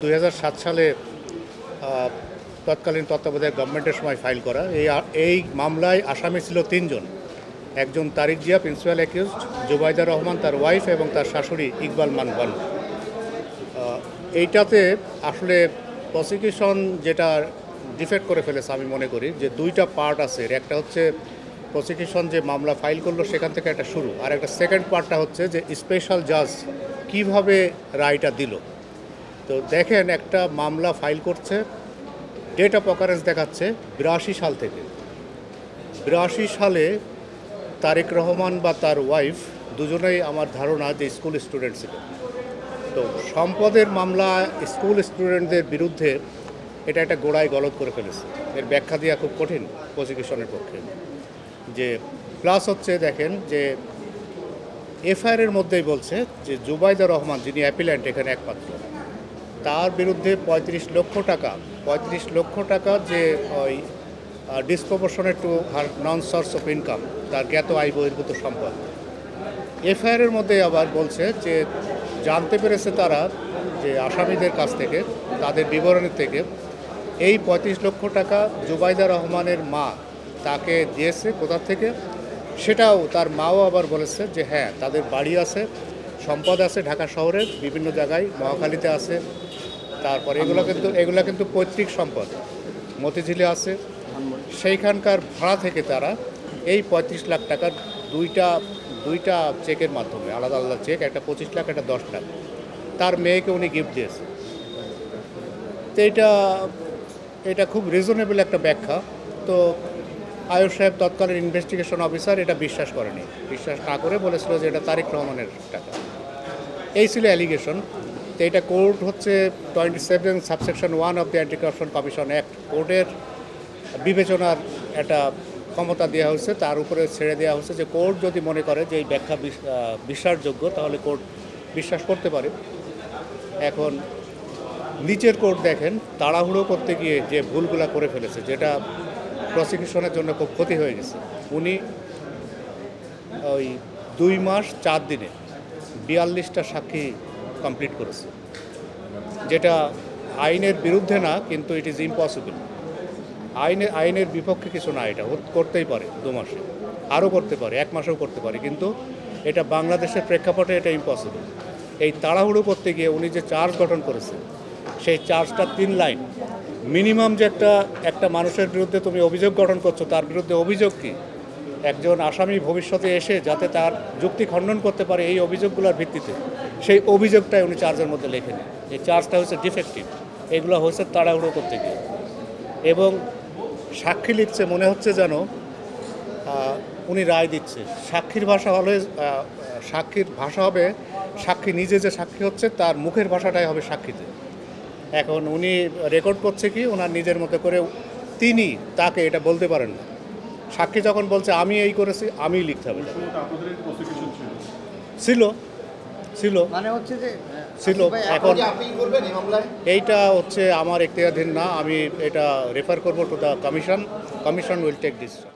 2007 সালে তৎকালীন তত্ত্বাবধায়ক গভর্নমেন্টের সময় ফাইল করা এই মামলায় আসামি ছিল তিনজন। একজন তারিক জিয়া প্রিন্সিপাল অ্যাকিউজড, জুবাইদা রহমান তার ওয়াইফ এবং তার শাশুড়ি ইকবাল মান বানু। এইটাতে আসলে প্রসিকিউশন যেটা ডিফেক্ট করে ফেলেছে আমি মনে করি যে দুইটা পার্ট আছে। একটা হচ্ছে প্রসিকিউশন যে মামলা ফাইল করলো সেখান থেকে একটা শুরু, আর একটা সেকেন্ড পার্টটা হচ্ছে যে স্পেশাল জাজ কিভাবে রায়টা দিল। তো দেখেন, একটা মামলা ফাইল করছে, ডেট অফ অকারেন্স দেখাচ্ছে 82 সাল থেকে। 82 সালে তারেক রহমান বা তার ওয়াইফ দুজনেই আমার ধারণা যে স্কুল স্টুডেন্ট ছিল। তো সম্পদের মামলা স্কুল স্টুডেন্টদের বিরুদ্ধে এটা একটা গোড়ায় গলদ করে ফেলেছে। এর ব্যাখ্যা দেওয়া খুব কঠিন প্রসিকিউশনের পক্ষে। যে প্লাস হচ্ছে দেখেন যে এফআইআরের মধ্যেই বলছে যে জুবাইদা রহমান যিনি অ্যাপিল্যান্ট এখানে একমাত্র, তার বিরুদ্ধে 35 লক্ষ টাকা যে ওই disproportionate to her non source of income, তার জ্ঞাত আয় বহির্ভূত সম্পদ। এফআইআরের মধ্যে আবার বলছে যে জানতে পেরেছে তারা যে আসামিদের কাছ থেকে, তাদের বিবরণী থেকে, এই 35 লক্ষ টাকা জুবাইদা রহমানের মা তাকে দিয়েছে। কোথা থেকে সেটাও তার মাও আবার বলেছে যে হ্যাঁ, তাদের বাড়ি আছে, সম্পদ আছে ঢাকা শহরের বিভিন্ন জায়গায়, মহাখালীতে আছে। তারপরে এগুলো কিন্তু পৈতৃক সম্পদ, মতিঝিলে আছে। সেইখানকার ভাড়া থেকে তারা এই 35 লাখ টাকার দুইটা চেকের মাধ্যমে, আলাদা আলাদা চেক, একটা 25 লাখ, একটা 10 লাখ, তার মেয়েকে উনি গিফট দিয়েছে। তো এটা খুব রিজনেবল একটা ব্যাখ্যা। তো আয়ুষ সাহেব তৎকালীন ইনভেস্টিগেশন অফিসার এটা বিশ্বাস না করে বলেছিল যে এটা তারেক রহমানের টাকা। এই ছিল অ্যালিগেশন। তো এটা কোর্ট হচ্ছে 27 subsection 1 of the anti corruption commission act, কোর্টের বিবেচনার একটা ক্ষমতা দেওয়া হয়েছে, তার উপরে ছেড়ে দেওয়া হয়েছে যে কোর্ট যদি মনে করে যে এই ব্যাখ্যা বিশ্বাসযোগ্য তাহলে কোর্ট বিশ্বাস করতে পারে। এখন নিচের কোর্ট দেখেন তাড়াহুড়ো করতে গিয়ে যে ভুলগুলা করে ফেলেছে, যেটা প্রসিকিউশনের জন্য খুব ক্ষতি হয়ে গেছে। উনি ওই 2 মাস 4 দিনে 42টা সাক্ষী কমপ্লিট করেছে, যেটা আইনের বিরুদ্ধে না, কিন্তু ইট ইজ ইম্পসিবল। আইনের বিপক্ষে কিছু না, এটা করতেই পারে 2 মাসে, আরও করতে পারে, 1 মাসেও করতে পারে, কিন্তু এটা বাংলাদেশের প্রেক্ষাপটে এটা ইম্পসিবল। এই তাড়াহুড়ো করতে গিয়ে উনি যে চার্জ গঠন করেছে, সেই চার্জটা 3 লাইন। মিনিমাম যে একটা মানুষের বিরুদ্ধে তুমি অভিযোগ গঠন করছো, তার বিরুদ্ধে অভিযোগ কী, একজন আসামি ভবিষ্যতে এসে যাতে তার যুক্তি খণ্ডন করতে পারে এই অভিযোগগুলোর ভিত্তিতে, সেই অভিযোগটাই উনি চার্জের মধ্যে লেখেন। এই চার্জটা হচ্ছে ডিফেক্টিভ। এগুলো হচ্ছে তাড়াহুড়ো করতে গিয়ে। এবং সাক্ষী লিখছে মনে হচ্ছে যেন উনি রায় দিচ্ছে। সাক্ষীর ভাষা হবে, সাক্ষী নিজে যে সাক্ষী হচ্ছে তার মুখের ভাষাটাই হবে সাক্ষীতে। এখন উনি রেকর্ড করছে কি ওনার নিজের মতো করে, তিনি তাকে এটা বলতে পারেন না। সাক্ষী যখন বলছে আমি এই করেছি, আমিই লিখতে হবে। ছিল মানে হচ্ছে যে ছিল। এখন এইটা হচ্ছে আমার এখতিয়ারাধীন না, আমি এটা রেফার করবো to the commission will take decision.